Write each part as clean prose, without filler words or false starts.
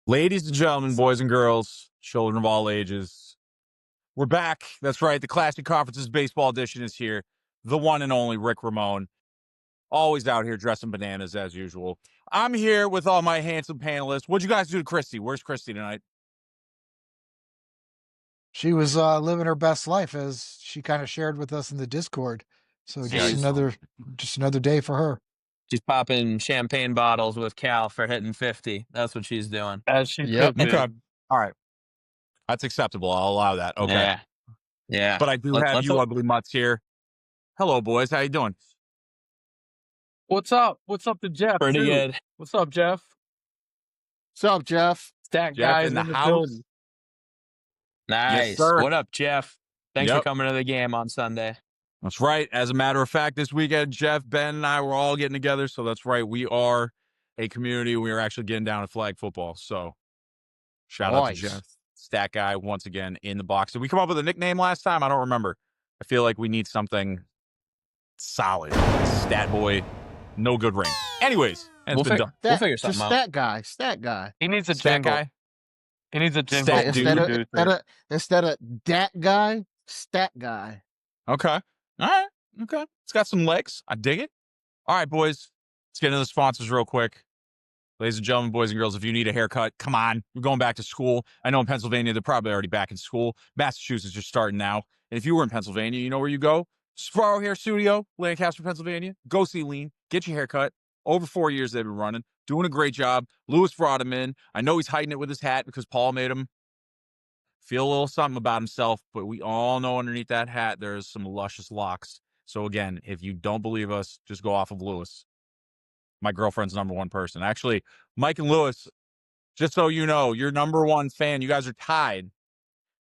Ladies and gentlemen, boys and girls, children of all ages, we're back. That's right. The Classic Conferences Baseball Edition is here. The one and only Rick Ramone. Always out here dressing bananas as usual. I'm here with all my handsome panelists. What'd you guys do to Christy? Where's Christy tonight? She was living her best life, as she kind of shared with us in the Discord. So just another day for her. She's popping champagne bottles with Cal for hitting 50. That's what she's doing. As she could be. Okay. All right. That's acceptable. I'll allow that. Okay. Yeah. But I do have you ugly mutts here. Hello, boys. How you doing? What's up? What's up to Jeff? Pretty good. What's up, Jeff? What's up, Jeff? Stack Jeff guys in the house. building. Nice. Yes, sir. What up, Jeff? Thanks for coming to the game on Sunday. That's right. As a matter of fact, this weekend, Jeff, Ben, and I were all getting together. So that's right. We are a community. We are actually getting down to flag football. So shout out to Jeff. Stat guy once again in the box. Did we come up with a nickname last time? I don't remember. I feel like we need something solid. Stat boy, no good ring. Anyways, we'll figure something out. Stat guy. He needs a Stat jingle. guy. He needs a jingle. Instead of dat guy, stat guy. Okay. All right. Okay. It's got some legs. I dig it. All right, boys. Let's get into the sponsors real quick. Ladies and gentlemen, boys and girls, if you need a haircut, come on. We're going back to school. I know in Pennsylvania, they're probably already back in school. Massachusetts, you're starting now. And if you were in Pennsylvania, you know where you go? Sparrow Hair Studio, Lancaster, Pennsylvania. Go see Lean. Get your haircut. Over 4 years they've been running. Doing a great job. Lewis brought him in. I know he's hiding it with his hat because Paul made him feel a little something about himself, but we all know underneath that hat there's some luscious locks. So again, if you don't believe us, just go off of Lewis. My girlfriend's number one person. Actually, Mike and Lewis, just so you know, your number one fan, you guys are tied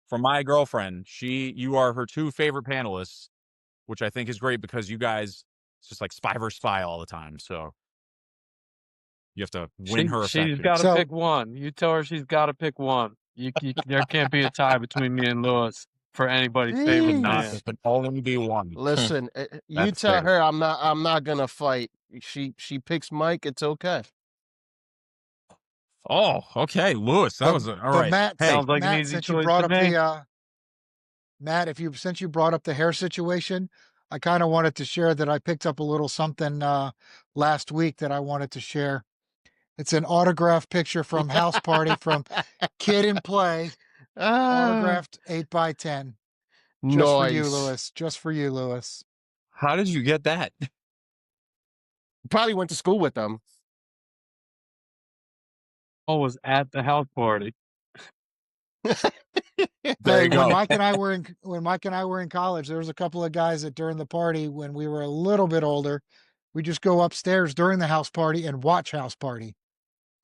for my girlfriend. You are her two favorite panelists, which I think is great because you guys, it's just like spy versus spy all the time. So you have to win her affection. She's got to pick one. You tell her she's got to pick one. There can't be a tie between me and Lewis for anybody's favorite man. It can only be one. Listen, you tell her I'm not gonna fight. She picks Mike. It's okay. Oh, okay, Lewis. That was all right. Matt, sounds like an easy choice to me. Matt, since you brought up the hair situation, I kind of wanted to share that I picked up a little something last week that I wanted to share. It's an autographed picture from House Party from Kid and Play, autographed 8x10. Just for you, Lewis. Just for you, Lewis. How did you get that? Probably went to school with them. I was at the house party. There you go. When Mike and I were in college, there was a couple of guys that during the party, when we were a little bit older, we just go upstairs during the house party and watch House Party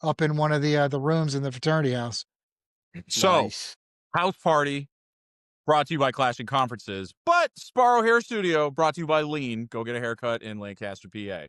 up in one of the rooms in the fraternity house. So, House Party brought to you by Classic Conferences, but Sparrow Hair Studio brought to you by Lean. Go get a haircut in Lancaster, PA.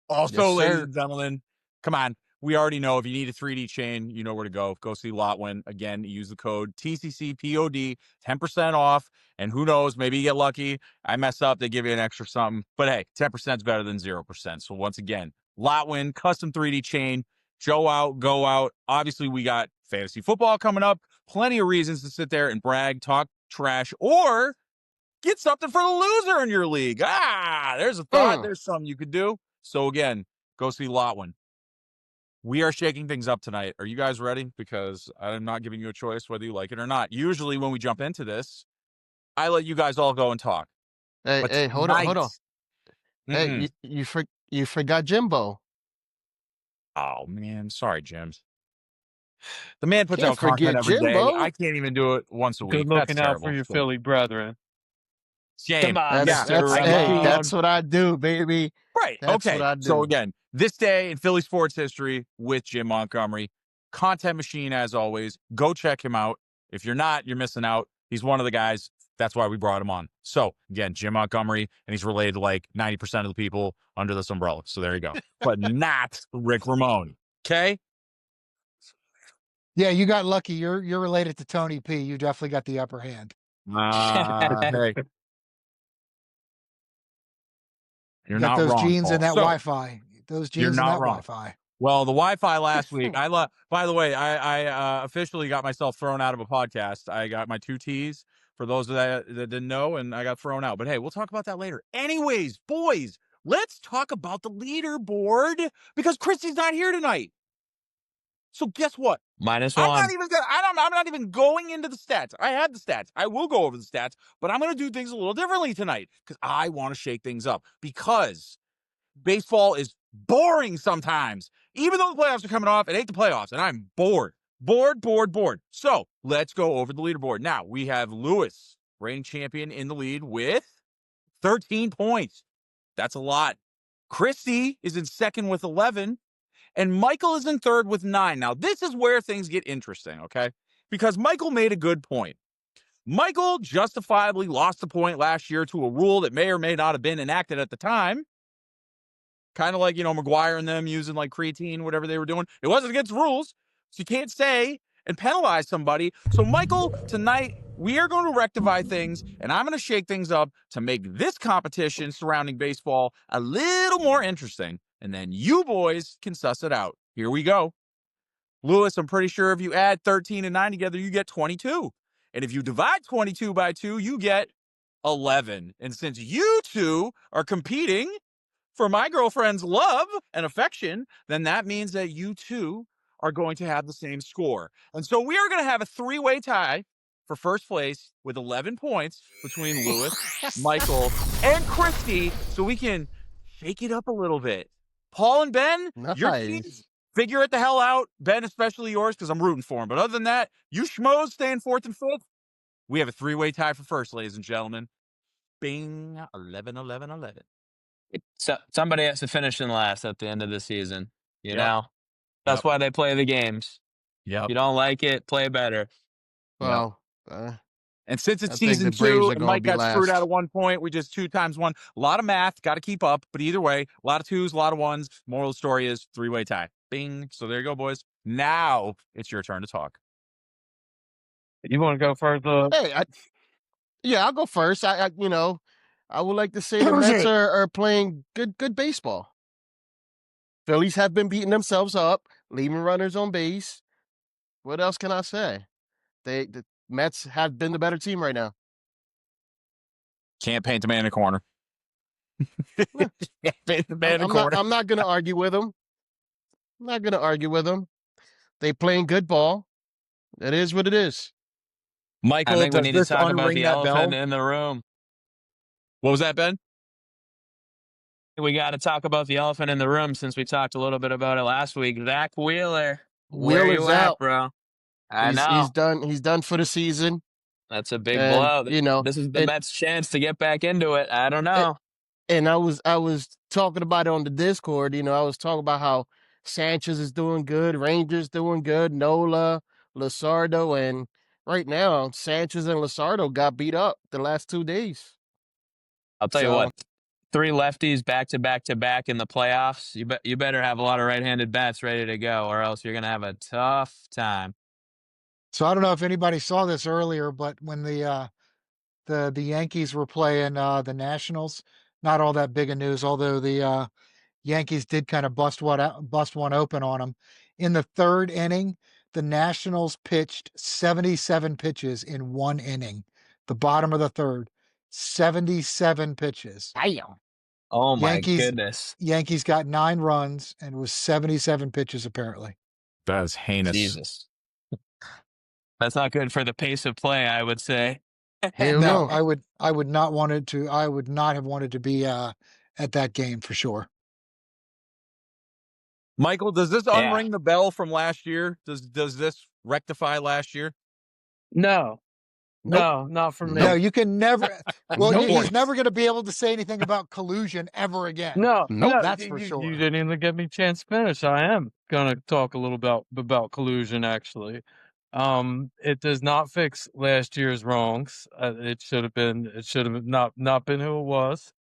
Also, ladies and gentlemen, come on. We already know if you need a 3D chain, you know where to go. Go see Lotwin. Again, use the code TCCPOD, 10% off. And who knows, maybe you get lucky. I mess up, they give you an extra something. But hey, 10% is better than 0%. So once again, Lotwin, custom 3D chain. Joe out, go out. Obviously, we got fantasy football coming up. Plenty of reasons to sit there and brag, talk trash, or get something for the loser in your league. There's a thought. There's something you could do. So again, go see Lotwin. We are shaking things up tonight. Are you guys ready? Because I'm not giving you a choice whether you like it or not. Usually when we jump into this, I let you guys all go and talk. Hey, hold on. Hey, you forgot Jimbo. Oh, man. Sorry, Jims. The man puts out content every day. I can't even do it once a week. Good looking out for your Philly brethren. Shame. Come on, That's what I do, baby. Right. That's okay. what I do. So again, this day in Philly sports history with Jim Montgomery, content machine as always. Go check him out. If you're not, you're missing out. He's one of the guys. That's why we brought him on. So again, Jim Montgomery, and he's related to like 90% of the people under this umbrella. So there you go. But not Rick Ramone. Okay. Yeah, you got lucky. You're related to Tony P. You definitely got the upper hand. Hey. You're got not those wrong, genes Paul. and that So, Wi-Fi. Those genes and that Wi-Fi. Well, the Wi-Fi last week. By the way, I officially got myself thrown out of a podcast. I got my 2 T's for those that didn't know, and I got thrown out. But hey, we'll talk about that later. Anyways, boys, let's talk about the leaderboard because Christy's not here tonight. So guess what? -1. I'm not even going into the stats. I had the stats. I will go over the stats, but I'm going to do things a little differently tonight because I want to shake things up because baseball is boring sometimes. Even though the playoffs are coming off, it ain't the playoffs, and I'm bored. Bored. So let's go over the leaderboard. Now, we have Lewis, reigning champion, in the lead with 13 points. That's a lot. Christy is in second with 11, and Michael is in third with 9. Now, this is where things get interesting, okay? Because Michael made a good point. Michael justifiably lost a point last year to a rule that may or may not have been enacted at the time. Kind of like, McGuire and them using like creatine, whatever they were doing. It wasn't against rules. So you can't say and penalize somebody. So, Michael, tonight we are going to rectify things, and I'm going to shake things up to make this competition surrounding baseball a little more interesting. And then you boys can suss it out. Here we go. Lewis, I'm pretty sure if you add 13 and 9 together, you get 22. And if you divide 22 by 2, you get 11. And since you two are competing for my girlfriend's love and affection, then that means that you two are going to have the same score. And so we are going to have a 3-way tie for first place with 11 points between Lewis, Michael, and Christy, so we can shake it up a little bit. Paul and Ben, your teams, Nice. figure it the hell out. Ben, especially yours, because I'm rooting for him. But other than that, you schmoes staying 4th and 5th. We have a 3-way tie for first, ladies and gentlemen. Bing, 11. So somebody has to finish in last at the end of the season. You Yep. know, that's Yep. why they play the games. Yep. You don't like it, play better. Well, And since it's I think season the Braves 2 are and gonna Mike be got screwed last. out of 1 point, we just 2 times 1. A lot of math, got to keep up. But either way, a lot of 2s, a lot of 1s. Moral of the story is 3-way tie. Bing. So there you go, boys. Now it's your turn to talk. You want to go first? Hey, I'll go first. I would like to say the Mets are playing good baseball. Phillies have been beating themselves up, leaving runners on base. What else can I say? The Mets have been the better team right now. Can't paint the man in the corner. Can't paint the man in the corner. I'm not gonna argue with them. They playing good ball. It is what it is. I Michael, think we does need to this talk about unring the that bell? elephant in the room. What was that, Ben? We got to talk about the elephant in the room since we talked a little bit about it last week. Zach Wheeler. Where Wheeler's you at, out. bro? I He's know. He's done for the season. That's a big And, blow. This is the Mets' chance to get back into it. I don't know. And I was talking about it on the Discord. I was talking about how Sanchez is doing good, Rangers doing good, Nola, Luzardo, and right now Sanchez and Luzardo got beat up the last 2 days. I'll tell you what. 3 lefties back to back in the playoffs. You better have a lot of right-handed bats ready to go, or else you're gonna have a tough time. So I don't know if anybody saw this earlier, but when the Yankees were playing the Nationals, not all that big a news, although the Yankees did kind of bust one open on them. In the 3rd inning, the Nationals pitched 77 pitches in 1 inning. The bottom of the 3rd, 77 pitches. Damn. Oh my goodness. Yankees got 9 runs and it was 77 pitches apparently. That is heinous. Jesus. That's not good for the pace of play, I would say. Hell No, no. I would not have wanted to be at that game for sure. Michael, does this unring the bell from last year? Does this rectify last year? No. Nope. No, not for me. No, you can never. Well, Nope. he's never going to be able to say anything about collusion ever again. No, Nope. no, That's for sure. You didn't even give me a chance to finish. I am gonna talk a little about collusion. Actually, it does not fix last year's wrongs. It should have been. It should have not been who it was.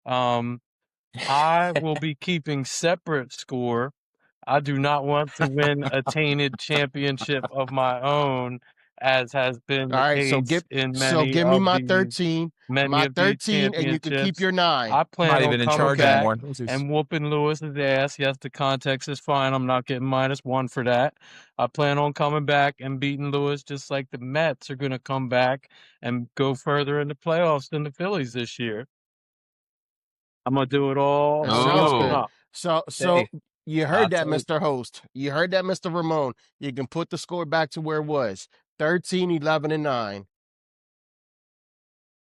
I will be keeping separate score. I do not want to win a tainted championship of my own as has been All the right, so case in give me my 13, many of these 13, and you can keep championships. your 9. I I'm plan not on even in coming charge back anymore. and whooping Lewis's ass. Yes, the context is fine. I'm not getting -1 for that. I plan on coming back and beating Lewis, just like the Mets are going to come back and go further in the playoffs than the Phillies this year. I'm going to do it all That on the sounds up and good. Oh, up. So hey, you I'll heard that, tell you. Mr. Host. You heard that, Mr. Ramon. You can put the score back to where it was. 13, 11, and 9.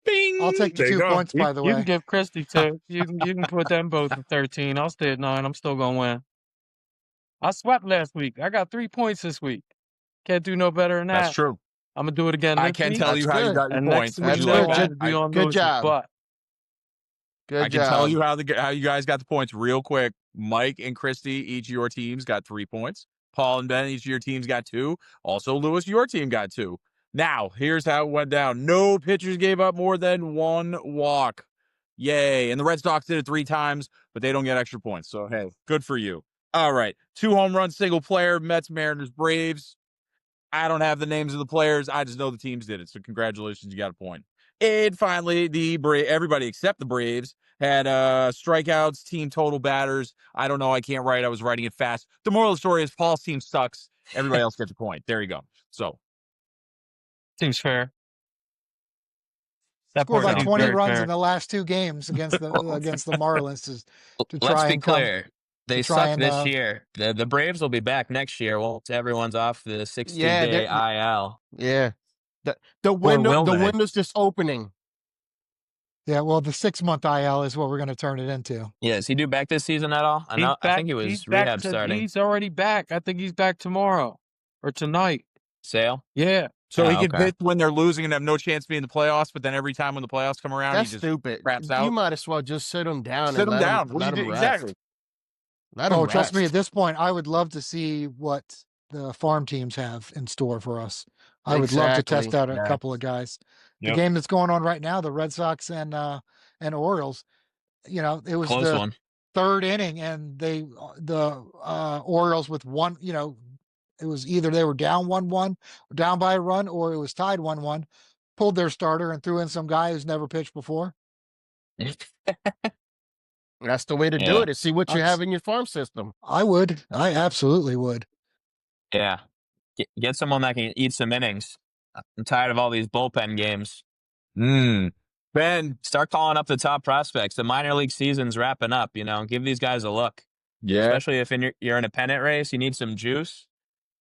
Bing. I'll take the There you 2 go. points, by the You can way. give Christy 2. You can put them both at 13. I'll stay at 9. I'm still going to win. I swept last week. I got 3 points this week. Can't do no better than That's that. true. I'm going to do it again I this can week. tell That's you how you good. got your And next points. Would That's week you like good. I'm that? going to be on Good Lewis's job. butt. Good I can job. tell you how you guys got the points real quick. Mike and Christy, each of your teams got 3 points. Paul and Ben, each of your teams got 2. Also, Lewis, your team got 2. Now, here's how it went down. No pitchers gave up more than 1 walk. Yay. And the Red Sox did it 3 times, but they don't get extra points. So, hey, good for you. All right. 2 home runs, single player, Mets, Mariners, Braves. I don't have the names of the players. I just know the teams did it. So, congratulations. You got a point. And finally, everybody except the Braves had strikeouts, team total batters. I don't know. I can't write. I was writing it fast. The moral of the story is Paul's team sucks. Everybody else gets a point. There you go. So Seems fair. That Scored part like seems 20 very runs fair. in the last 2 games against the Marlins to Let's try be and come clear. They to try suck and this year. The Braves will be back next year once everyone's off the 60-day IL. Yeah. The Or will they? window's just opening. yeah, well, the 6-month IL is what we're going to turn it into. Yeah, is he due back this season at all? I think he was rehab starting. He's already back. I think he's back tomorrow or tonight. Sale? Yeah. So he can okay. pitch when they're losing and have no chance to be in the playoffs, but then every time when the playoffs come around, That's he just stupid. craps out. You might as well just sit him down Sit and him down. let him rest. Exactly. Let him Trust me, at rest. this point, I would love to see what the farm teams have in store for us. I would love to test Exactly. out a Yeah. couple of guys. Yep. The game that's going on right now, the Red Sox and Orioles, you know, it was Close the one. 3rd inning and the Orioles with one, you know, it was either they were down 1-1, down by a run, or it was tied 1-1, pulled their starter and threw in some guy who's never pitched before. That's the way to do Yeah. it, is see what you have in your farm system. I absolutely would. Yeah. Get someone that can eat some innings. I'm tired of all these bullpen games. Ben, start calling up the top prospects. The minor league season's wrapping up, you know. Give these guys a look. Yeah. Especially if you're in a pennant race, you need some juice.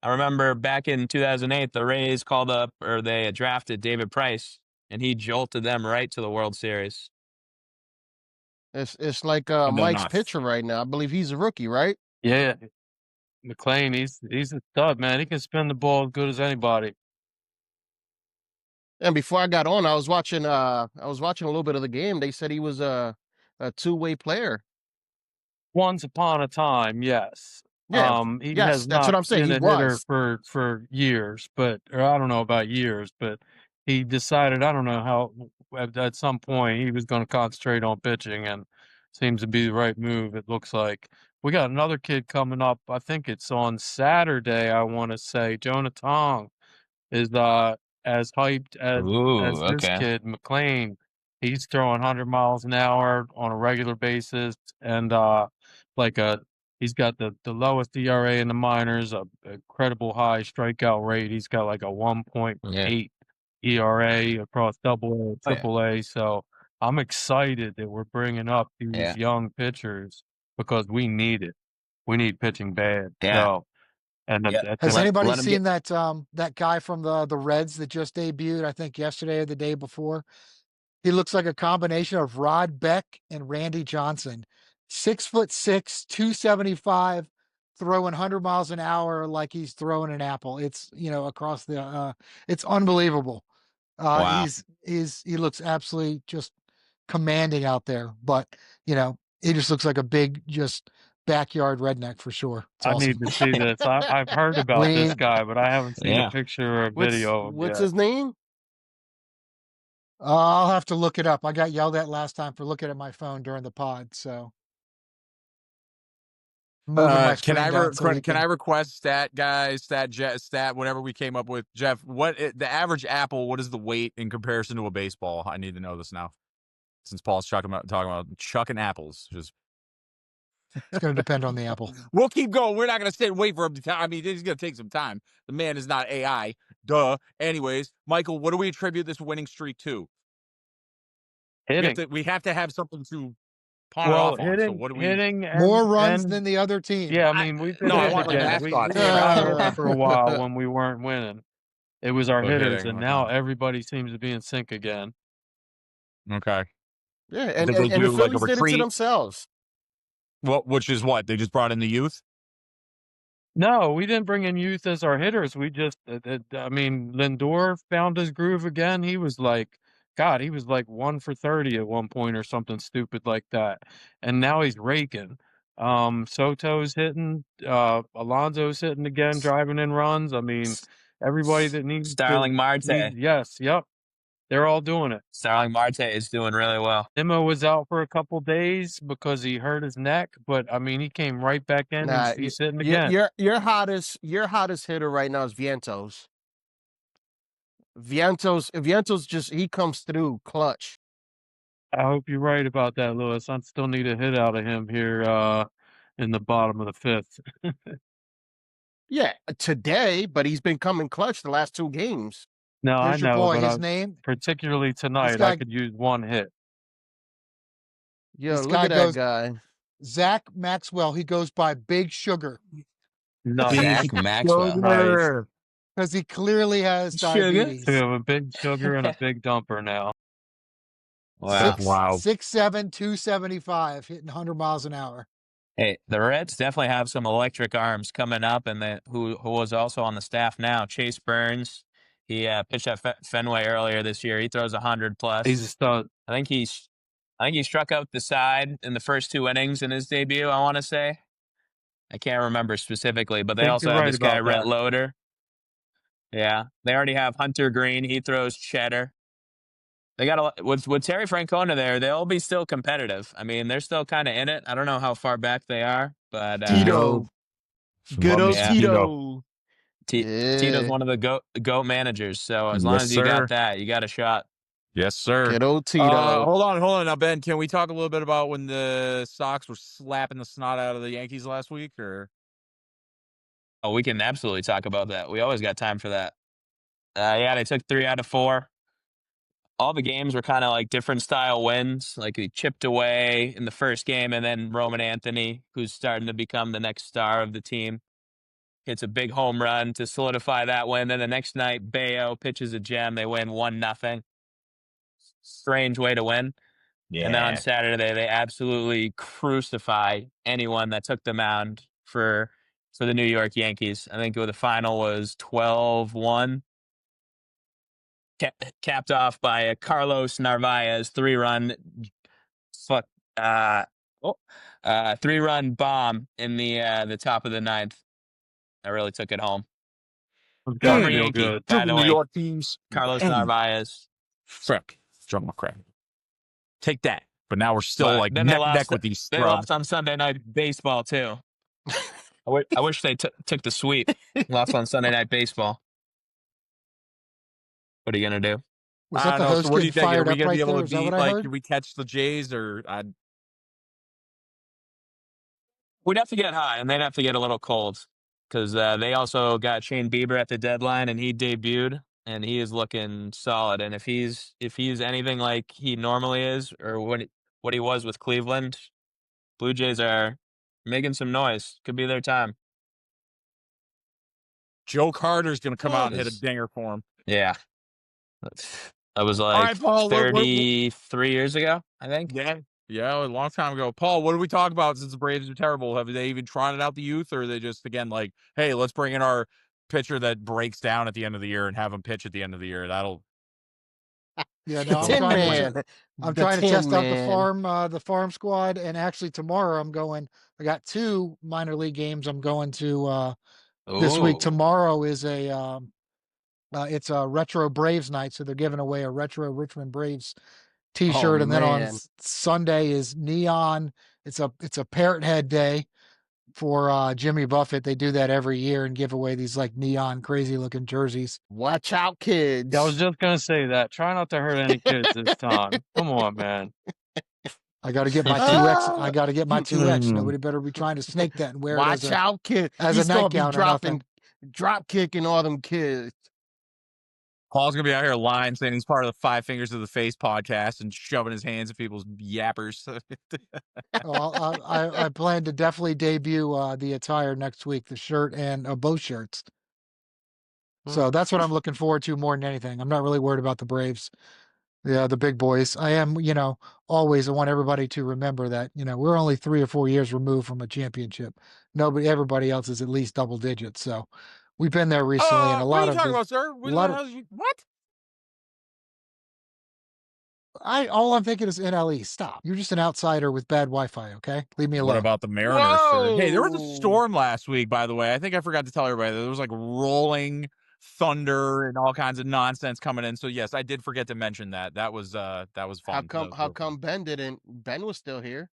I remember back in 2008, the Rays called up, or they drafted David Price, and he jolted them right to the World Series. It's like done Mike's not. pitcher right now. I believe he's a rookie, right? Yeah. McLean, he's a stud, man. He can spin the ball as good as anybody. And before I got on, I was watching a little bit of the game. They said he was a two-way player. Once upon a time, yes. Yeah. He Yes, has that's not what I'm saying. been He a hitter was. for years, or I don't know about years, but he decided, I don't know how, at some point he was going to concentrate on pitching, and seems to be the right move, it looks like. We got another kid coming up. I think it's on Saturday, I want to say. Jonah Tong is as hyped as Ooh, this okay. kid, McLean. He's throwing 100 miles an hour on a regular basis, and he's got the lowest ERA in the minors, a incredible high strikeout rate. He's got like a 1.8 ERA across Double A, Oh, yeah. Triple A. So I'm excited that we're bringing up these young pitchers because we need it. We need pitching bad. Yeah. So, and Has anybody seen get... that guy from the Reds that just debuted, I think yesterday or the day before? He looks like a combination of Rod Beck and Randy Johnson. 6'6", 275, throwing 100 miles an hour like he's throwing an apple. It's, you know, across the it's unbelievable. Wow. He looks absolutely just commanding out there, but you know, he just looks like a big just backyard redneck for sure. It's I awesome. need to see this. I've heard about this guy, but I haven't seen a picture or video of him What's yet. his name? I'll have to look it up. I got yelled at last time for looking at my phone during the pod. So moving my Can screen down so we can I request stat guys, stat whatever we came up with, Jeff? The average apple? What is the weight in comparison to a baseball? I need to know this now, since Paul's talking about chucking apples. Just It's going to depend on the apple. we'll keep going. We're not going to sit and wait for him to tell. I mean, it's going to take some time. The man is not AI. Duh. Anyways, Michael, what do we attribute this winning streak to? Hitting. We have to have something to pawn it Well, off on. So what do we? hitting More runs than the other team. Yeah, I mean, we've been No, I hitting want, like, again. We mascots. struggled for a while when we weren't winning. It was our Oh, hitters, hitting, and okay. now everybody seems to be in sync again. Okay. Yeah, and Did they the do, like, a Phillies did it to retreat? themselves. Well, which is what they just brought in the youth. No, we didn't bring in youth as our hitters. We just, I mean, Lindor found his groove again. He was like, God, he was like 1 for 30 at one point or something stupid like that. And now he's raking. Soto's hitting, Alonso's hitting again, driving in runs. I mean, everybody that needs Starling Marte. yes, yep. They're all doing it. Starling Marte is doing really well. Nimmo was out for a couple days because he hurt his neck, but I mean, he came right back in. Nah, He's hitting again. your hottest hitter right now is Vientos. Vientos just he comes through clutch. I hope you're right about that, Lewis. I still need a hit out of him here in the bottom of the fifth. Yeah, today, but he's been coming clutch the last 2 games. No, Here's I your know, boy. but His name. particularly tonight, guy- I could use one hit. Yo, This look guy at that goes- guy. Zach Maxwell. He goes by Big Sugar No, Zach Maxwell. Nice. because he clearly has Sugar? diabetes. So we have a big sugar and a big dumper now. Wow. Wow. 6'7", 275, hitting 100 miles an hour. Hey, the Reds definitely have some electric arms coming up, and who was also on the staff now, Chase Burns. He pitched at Fenway earlier this year. He throws 100 plus. He's a stud. I think he struck out the side in the first 2 innings in his debut. I want to say, I can't remember specifically, but they Think also you're have right this guy about Rhett that. Loader. Yeah, they already have Hunter Green. He throws cheddar. They got with Terry Francona there. They'll be still competitive. I mean, they're still kind of in it. I don't know how far back they are, but Tito. Good old Yeah. Tito. Tito's Yeah. one of the GOAT managers. So as long Yes, as you sir. got that, you got a shot. Yes, sir. Good old Tito. Hold on. Now, Ben, can we talk a little bit about when the Sox were slapping the snot out of the Yankees last week? Or Oh, we can absolutely talk about that. We always got time for that. Yeah, they took 3 out of 4. All the games were kind of like different style wins. Like he chipped away in the first game, and then Roman Anthony, who's starting to become the next star of the team, hits a big home run to solidify that win. Then the next night, Bayo pitches a gem. They win 1-0. Strange way to win. yeah, And then on Saturday, they absolutely crucify anyone that took the mound for the New York Yankees. I think the final was 12-1. Capped off by a Carlos Narvaez 3-run 3-run bomb in the top of the 9th. I really took it home. It's got to Former feel Yankee, good. by the New way, York teams. Carlos Narvaez. Frick, drunk my crap. Take that. But now we're still But like then neck they and neck lost- with these They scrubs. lost on Sunday Night Baseball too. I wish they took the sweep. Lost on Sunday Night Baseball. What are you gonna do? Was I that don't the know. host So what do you getting think? Are fired we up gonna right be able there? to Is that beat? what I Like, heard? can we catch the Jays or? We'd have to get high, and they'd have to get a little cold because they also got Shane Bieber at the deadline, and he debuted, and he is looking solid. And if he's anything like he normally is, or what he was with Cleveland, Blue Jays are making some noise. Could be their time. Joe Carter's gonna come out and hit a Yes. dinger for him. Yeah, that was All like right, Paul. 33 years ago, I think. Yeah, a long time ago. Paul, what do we talk about since the Braves are terrible? Have they even trotted out the youth, or are they just again like, hey, let's bring in our pitcher that breaks down at the end of the year and have him pitch at the end of the year? That'll. Yeah, no, Tin Man. I'm The trying to Tin test out Man. the farm squad, and actually tomorrow I got 2 minor league games I'm going to this week. Ooh. Tomorrow is it's a retro Braves night, so they're giving away a retro Richmond Braves T-shirt, and then on man. Sunday is neon. It's a Parrot Head Day, for Jimmy Buffett. They do that every year and give away these like neon crazy looking jerseys. Watch out, kids. Yeah, I was just gonna say that. Try not to hurt any kids this time. Come on, man. I got to get my 2X. I got to get my 2X. Nobody better be trying to snake that and wear it Watch as a, out, kid. as He's a gonna be nightgown or nothing. drop kicking all them kids. Paul's gonna be out here lying, saying he's part of the Five Fingers of the Face podcast and shoving his hands in people's yappers. Well, I plan to definitely debut the attire next week, the shirt and both shirts. So that's what I'm looking forward to more than anything. I'm not really worried about the Braves. Yeah, the big boys. I am, always I want everybody to remember that, we're only 3 or 4 years removed from a championship. Everybody else is at least double digits. So we've been there recently, and a lot what are you of talking the, about, sir? What? all I'm thinking is NLE. Stop. You're just an outsider with bad Wi-Fi. Okay, leave me alone. What about the Mariners, sir? Hey, there was a Whoa. storm last week, by the way. I think I forgot to tell everybody that there was like rolling thunder and all kinds of nonsense coming in. So yes, I did forget to mention that. That was fun. How come Ben didn't? Ben was still here.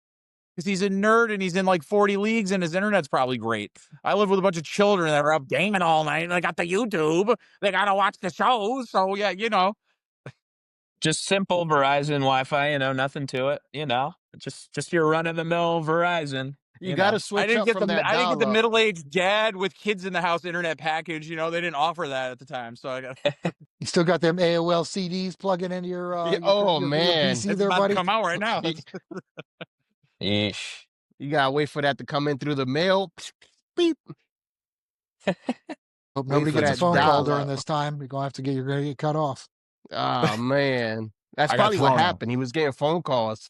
Because he's a nerd and he's in like 40 leagues and his internet's probably great. I live with a bunch of children that are up gaming all night. They got the YouTube. They got to watch the shows. So yeah, Just simple Verizon Wi-Fi, nothing to it, just your run-of-the-mill Verizon. You got to switch up from that. I didn't get the dial-up. middle-aged dad with kids in the house internet package. They didn't offer that at the time. So I got You still got them AOL CDs plugging into your, Yeah, your man. PC it's there, about buddy. to come out right now. Yeesh. You gotta wait for that to come in through the mail. Beep. Hope nobody for gets a that phone call dial-up. during this time. You're gonna have to you're gonna get cut off. Oh man, that's I got probably what thrown out. happened. He was getting phone calls.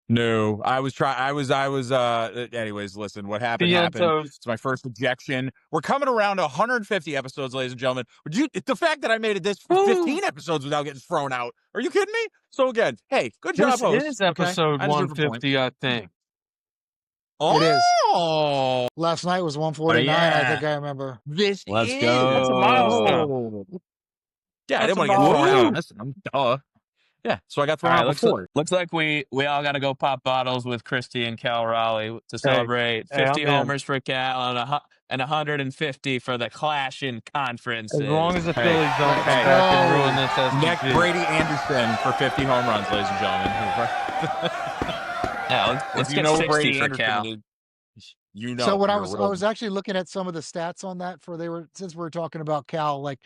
No, anyways, listen, what happened Yeah, happened. so- It's my first ejection. We're coming around to 150 episodes, ladies and gentlemen. The fact that I made it this 15 episodes without getting thrown out. Are you kidding me? So again, hey, good job, This host. is okay? episode I deserve a point. 150, I think. Oh, It is. Last night was 149. yeah. I think I remember. This Let's is go. That's a milestone. Yeah, I That's didn't want a to get thrown out. milestone. Duh. Yeah, so I got All thrown right, out before. looks like we all got to go pop bottles with Christy and Cal Raleigh to celebrate hey, 50 I'm in. homers for Cal and 150 for the Clash in conferences. As long as the Hey, Phillies don't come hey. back and ruin this Nick SGP. Brady Anderson for 50 home runs, ladies and gentlemen. yeah, let's If get 60 for Cal. So when I was actually looking at some of the stats on that since we were talking about Cal, like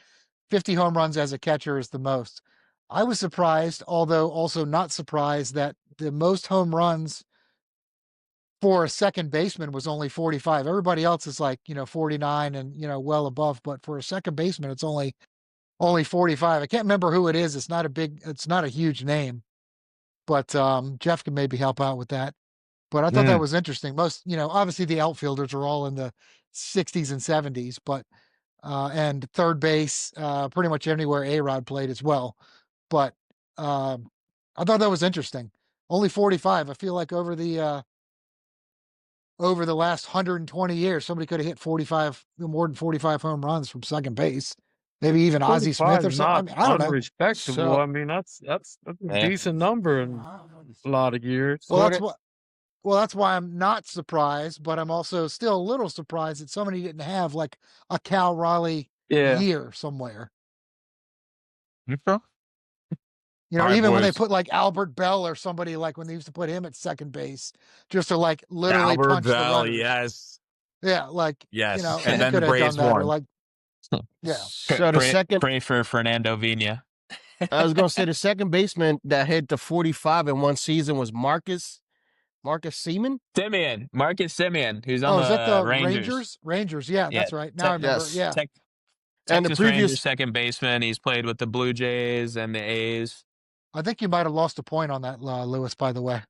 50 home runs as a catcher is the most. I was surprised, although also not surprised, that the most home runs for a second baseman was only 45. Everybody else is like, 49 and, well above, but for a second baseman, it's only 45. I can't remember who it is. It's not a huge name, but Jeff can maybe help out with that. But I thought that was interesting. Most, obviously the outfielders are all in the 60s and 70s, but and third base, pretty much anywhere A-Rod played as well. But I thought that was interesting. Only 45. I feel like over the last 120 years, somebody could have hit 45, more than 45 home runs from second base. Maybe even Ozzie Smith or something. I don't know. Unrespectable. So- I mean, that's a Yeah. decent number in a lot of years. Well, that's why I'm not surprised, but I'm also still a little surprised that somebody didn't have like a Cal Raleigh Yeah. year somewhere. Okay. You know, All right, even when they boys. put like Albert Bell or somebody, like when they used to put him at second base, just to like literally Albert punch the Bell, runners. yes. Yeah, like Yes. you know, And they then the could have done Braves that, or won. like, yeah. So the second, Pray for Fernando Vina. I was gonna say the second baseman that hit the 45 in one season was Marcus Seaman. Marcus Simeon, who's on Is that the Rangers. Rangers, yeah, Yeah, that's right. Now I remember. yes. Yeah, And the Texas previous- Rangers second baseman. He's played with the Blue Jays and the A's. I think you might have lost a point on that, Lewis. By the way,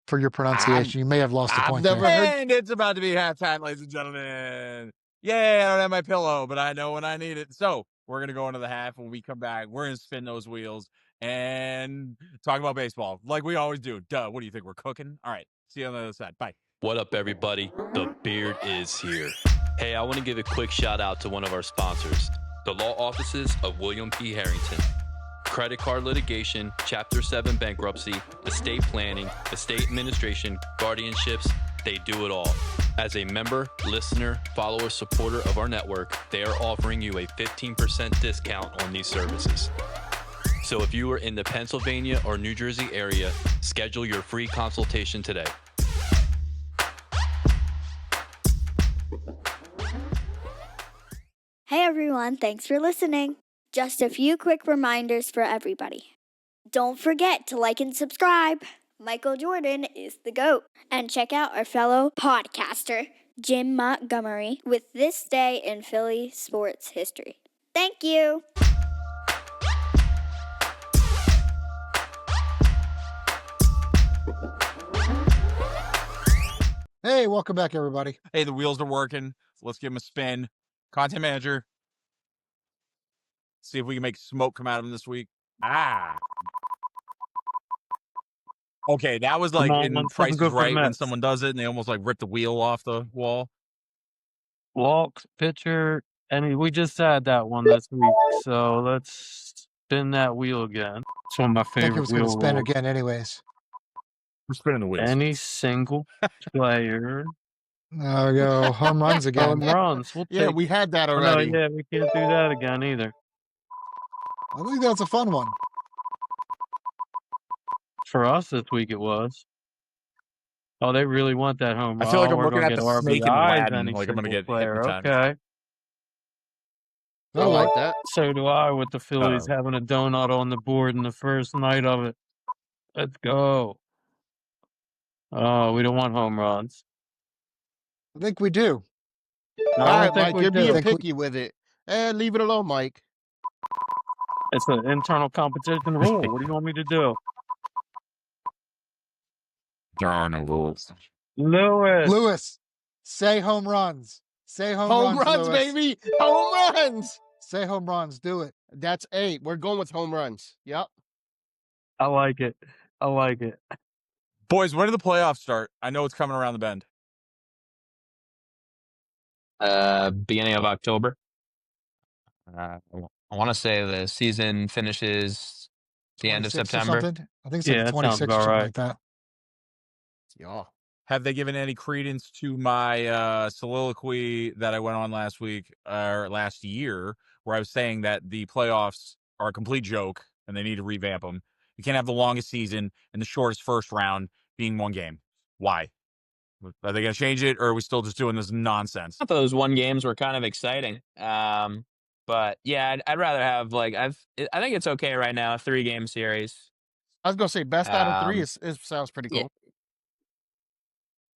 for your pronunciation, you may have lost a I've point. never there. heard- And it's about to be halftime, ladies and gentlemen. Yay, I don't have my pillow, but I know when I need it. So we're going to go into the half. When we come back, we're going to spin those wheels and talk about baseball like we always do. Duh, what do you think? We're cooking? All right, see you on the other side. Bye. What up, everybody? The Beard is here. Hey, I want to give a quick shout out to one of our sponsors, the law offices of William P. Harrington. Credit card litigation, Chapter 7 bankruptcy, estate planning, estate administration, guardianships, they do it all. As a member, listener, follower, supporter of our network, they are offering you a 15% discount on these services. So if you are in the Pennsylvania or New Jersey area, schedule your free consultation today. Hey everyone, thanks for listening. Just a few quick reminders for everybody. Don't forget to like and subscribe. Michael Jordan is the GOAT. And check out our fellow podcaster, Jim Montgomery, with This Day in Philly Sports History. Thank you. Hey, welcome back, everybody. Hey, the wheels are working. Let's give them a spin. Content manager. See if we can make smoke come out of them this week. Okay, that was like in something Price is good for the Right when Mets. someone does it and they almost like rip the wheel off the wall. Walks, pitcher, and we just had that one this week. So let's spin that wheel again. It's one of my I think it favorite was going to wheel spin rules. again anyways. We're spinning the wheels. Any single player. There we go. Home runs again. Home runs. We'll Yeah, take. we had that Oh, no, already. yeah, we can't do that again either. I think that's a fun one. For us this week, it was. Oh, they really want that home run. I feel like I'm we're looking gonna at get the snake in RBIs, Aladdin, any like I'm gonna single get player. hypnotized. Okay. I like that. So do I with the Phillies Uh-oh. having a donut on the board in the first night of it. Let's go. Oh, we don't want home runs. I think we do. I All don't right, think Mike, we you're do. being Think we- picky with it. Leave it alone, Mike. It's an internal competition rule. What do you want me to do? There are no rules. Lewis. Say home runs. Say home, Home runs, Lewis. baby. Home runs. Say home runs. Do it. That's 8. We're going with home runs. Yep. I like it. I like it. Boys, when do the playoffs start? I know it's coming around the bend. Beginning of October. I want to say the season finishes the end of 26 or September. something? I think it's Yeah, like that 26 sounds or about something right. like that. Yeah. Have they given any credence to my soliloquy that I went on last week or last year, where I was saying that the playoffs are a complete joke and they need to revamp them? You can't have the longest season and the shortest first round being one game. Why? Are they going to change it, or are we still just doing this nonsense? I thought those one games were kind of exciting. But yeah, I'd rather have like I think it's okay right now, a 3-game series. I was gonna say best out of 3 is sounds pretty cool.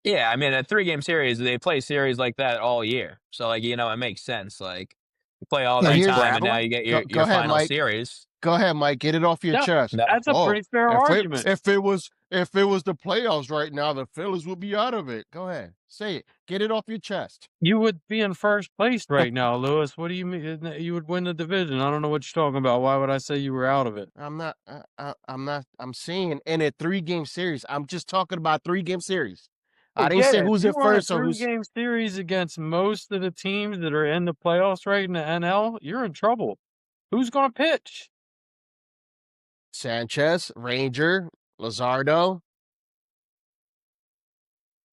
Yeah, I mean a 3-game series, they play series like that all year. So like it makes sense. Like you play all Yeah, that here's- time and now you get your Go ahead, final Mike. series. Go ahead, Mike. Get it off your Yeah, chest. That's a Oh, pretty fair argument. If it was the playoffs right now, the Phillies would be out of it. Go ahead, say it. Get it off your chest. You would be in first place right now, Lewis. What do you mean? You would win the division. I don't know what you're talking about. Why would I say you were out of it? I'm not. I'm not. I'm saying in a 3-game series. I'm just talking about 3-game series. I didn't say who's in first or who's. 3-game series against most of the teams that are in the playoffs right in the NL. You're in trouble. Who's going to pitch? Sanchez, Ranger, Luzardo.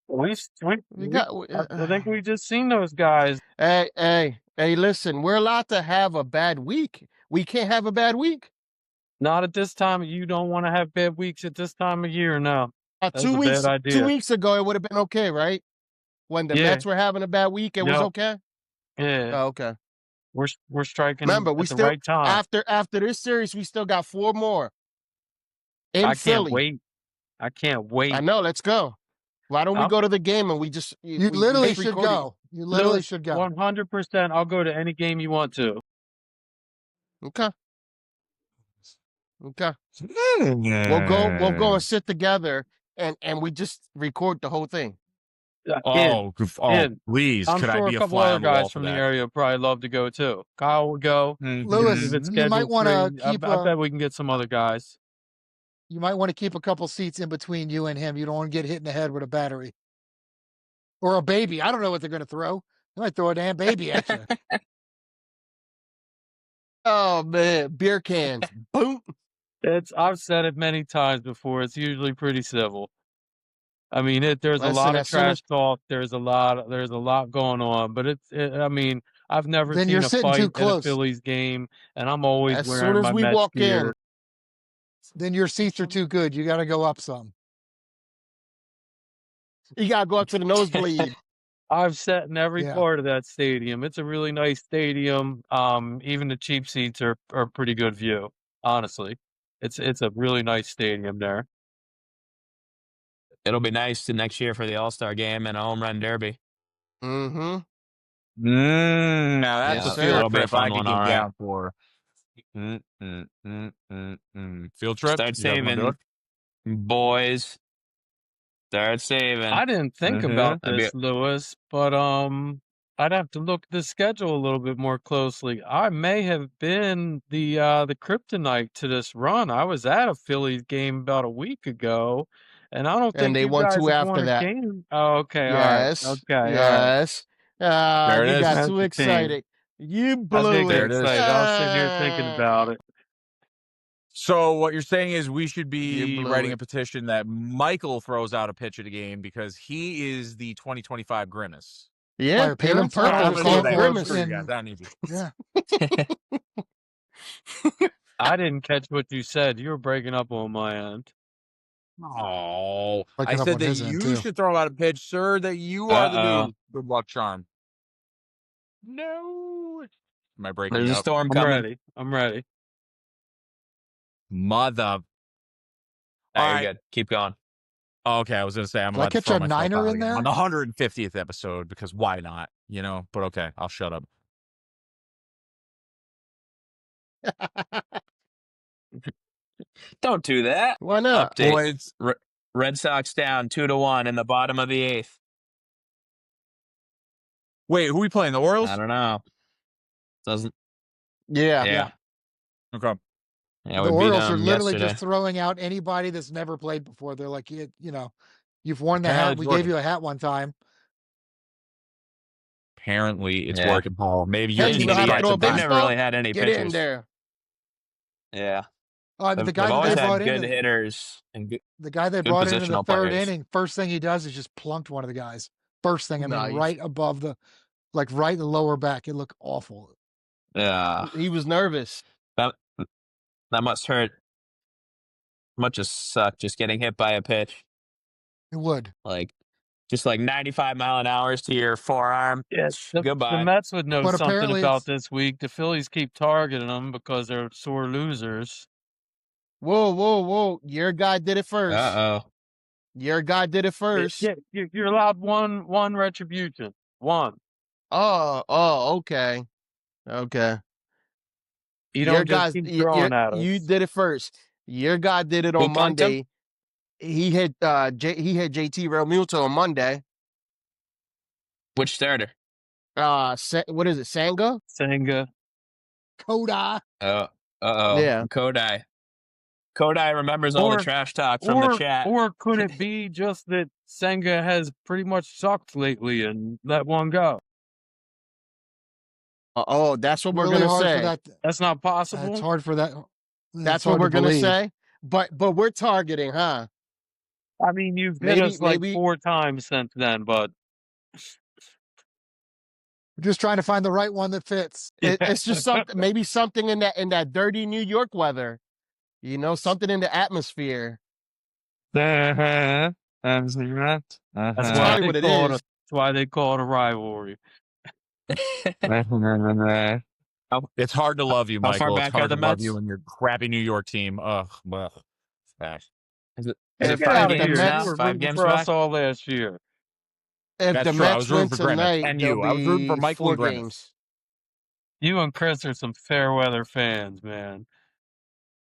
We got. I think we just seen those guys. Hey! Listen, we're allowed to have a bad week. We can't have a bad week. Not at this time. You don't want to have bad weeks at this time of year. No, that's 2 a weeks. bad idea. 2 weeks ago, it would have been okay, right? When the Mets were having a bad week, it was Yep. okay. Yeah, Oh, okay. we're striking Remember, at we the still right time. after this series, we still got 4 more in I Philly. can't wait. I can't wait. I know. Let's go. Why don't we I'll- go to the game and we just You we literally just should record it? go. You literally Lewis, should go. 100%. I'll go to any game you want to. Okay. We'll go and sit together and we just record the whole thing. Oh, Kid, please! I'm could sure I be a a couple fly other on the wall guys for from the that? area would probably love to go too. Kyle would go. Lewis, If it's you might scheduled want to free, keep. I bet we can get some other guys. You might want to keep a couple seats in between you and him. You don't want to get hit in the head with a battery or a baby. I don't know what they're going to throw. They might throw a damn baby at you. Oh man, beer cans. Boom. I've said it many times before. It's usually pretty civil. I mean, there's a Listen, lot of as soon trash as talk. There's a lot going on, but I mean, I've never Then you're seen a sitting too fight at a close. Phillies game, and I'm always as soon wearing as my we Mets walk in, gear. Then your seats are too good. You got to go up some. you gotta go up to the nosebleed. I've sat in every Yeah. part of that stadium. It's a really nice stadium. Even the cheap seats are pretty good view. Honestly, it's a really nice stadium there. It'll be nice to next year for the All-Star game and a home run derby. Mm-hmm. Now that's Yes, a sir. field That'll be a trip I fun could one, get all right. down for. Field trip? Start You guys wanna do saving, it? boys. Start saving. I didn't think Mhm. about That'd be this, Lewis, but I'd have to look at the schedule a little bit more closely. I may have been the kryptonite to this run. I was at a Phillies game about a week ago, and I don't And think they you won guys 2 have after won a that. game. Oh, okay, all right, Yes. okay, all right. Yes. There it You is. got That's too the team. excited. You I blew did it. get There it is. excited. I was sitting here thinking about it. So what you're saying is we should You be blew writing it. a petition that Michael throws out a pitch at a game because he is the 2025 Grimace. Yeah, By paint him appearance, I purple. I'm was gonna do Call going him that. for Grimace. Screw you guys. That easy. Yeah. I didn't catch what you said. You were breaking up on my end. Oh, I Breaking up said on that his end, you too. should throw out a pitch, sir. That you are the Uh-oh. new good luck charm. No, am I breaking There's you a up? storm I'm coming. ready. I'm ready. Mother. All All right, right. you're good. Keep going. Okay, I was gonna say I'm Did I about to catch throw a myself niner out in again on there? the 150th episode because why not? You know. But okay, I'll shut up. Don't do that. Why not? Update. Boys, Red Sox down 2-1 in the bottom of the 8th. wait, who we playing? The Orioles? I don't know. Doesn't. Yeah. Yeah. Okay. Yeah, The we beat Orioles are them literally yesterday. just throwing out anybody that's never played before. They're like, you know, you've worn the Apparently hat. it's We working. gave you a hat one time. Apparently it's Yeah. working, Paul. Maybe Hey, your you team know how to tried throw a some They've things. never baseball? really had any Get pitchers. in there. Yeah. The They've guy that always they had brought good in, hitters and good, the guy they good brought in the positional third players. inning, first thing he does is just plunked one of the guys. First thing, I mean, Nice. right above like right in the lower back. It looked awful. Yeah. He was nervous. That must hurt. Must just suck just getting hit by a pitch. It would. Like, just like 95 mile an hour to your forearm. Yeah, the Goodbye. Mets would know But something apparently about it's- this week. The Phillies keep targeting them because they're sore losers. Whoa, whoa, whoa. Your guy did it first. Uh-oh. Your guy did it first. Yeah, you're allowed one retribution. One. Oh, okay. Okay. You Your don't just guys, keep throwing at us. you did it first. Your guy did it Who on punked him? Monday. He hit JT Realmuto on Monday. Which starter? What is it, Sanga? Senga. Koda. Uh-oh. Yeah. Kodai remembers all the trash talk from the chat. Or could it be just that Senga has pretty much sucked lately and let one go? Oh, that's what we're Really gonna hard say. for that. That's not possible. It's hard for that. That's It's what hard we're to gonna believe. say. But we're targeting, huh? I mean, you've hit Maybe- us like maybe- 4 times since then, bud. We're just trying to find the right one that fits. It's just something, maybe something in that dirty New York weather. You know, something in the atmosphere. That's That's why probably what it is. That's why they call it a rivalry. It's hard to love you, How far Michael. It's back are hard the to love Mets? you and your crappy New York team. Ugh. Gosh. Is it Get 5 outta here. games The now? Mets You were 5 rooting games for back? us all last year. If That's the true. I Mets was rooting win for Grimace tonight, and there'll you. I was rooting for be Michael 4 and Grimace. games. You and Chris are some fair weather fans, man.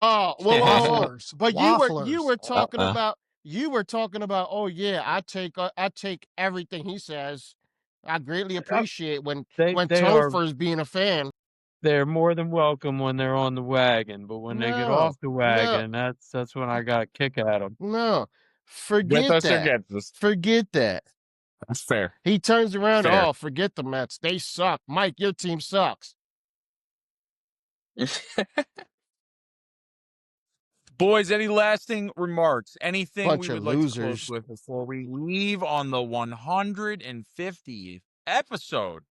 Oh, whoa, whoa, whoa! Wafflers. But Wafflers. you were talking Uh-uh. about oh yeah, I take everything he says. I greatly appreciate when They are Topher's being a fan. they're more than welcome when they're on the wagon, but when they get off the wagon, that's when I got to kick at them. No, With forget us or that. against us. Forget that. That's fair. He turns around. Fair. Oh, forget the Mets. They suck. Mike, your team sucks. Boys, any lasting remarks? Anything Bunch we of would like to close losers. with before we leave on the 150th episode?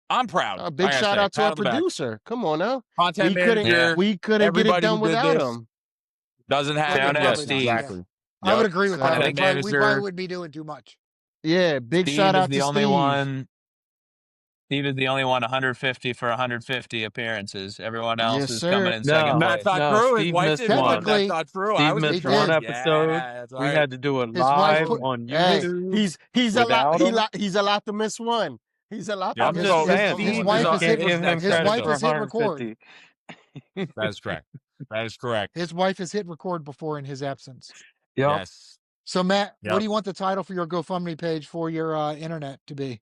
I'm proud. A big I gotta shout say, out to pat our on the back. producer. Come on now. Content We couldn't manager. we couldn't get it everybody done who did without this. him. Doesn't have Shout it. out, Yes, Steve. exactly. I would Yep. agree with that. Content We probably manager. would be doing too much. Yeah, big Steve shout is out the to only Steve. one. Steve is the only one 150 for 150 appearances. Everyone else Yes, is sir. coming in No. second That's place. not No, true. His Steve wife missed did one. one. That's Technically, not true. I Steve was missed He one did. episode. Yeah, that's We right. had to do it His wife live put- on Hey, YouTube. He's Without him? allowed to miss one. He's allowed Yeah, to I'm miss just so one. saying, his Steve wife is has can't hit- give him his credit wife for has hit record. 150. That is correct. That is correct. His wife has hit record before in his absence. Yep. Yes. So Matt, Yep. what do you want the title for your GoFundMe page for your internet to be?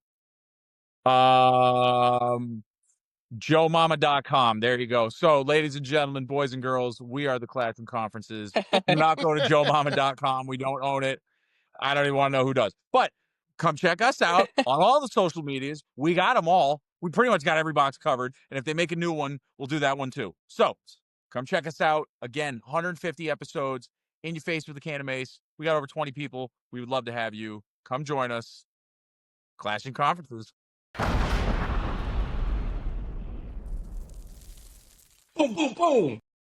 JoeMama.com. There you go. So, ladies and gentlemen, boys and girls, we are the Classroom Conferences. Do not go to JoeMama.com. We don't own it. I don't even want to know who does. But come check us out on all the social medias. We got them all. We pretty much got every box covered. And if they make a new one, we'll do that one too. So come check us out. Again, 150 episodes in your face with a can of mace. We got over 20 people. We would love to have you. Come join us. Clashing Conferences. Boom, boom, boom.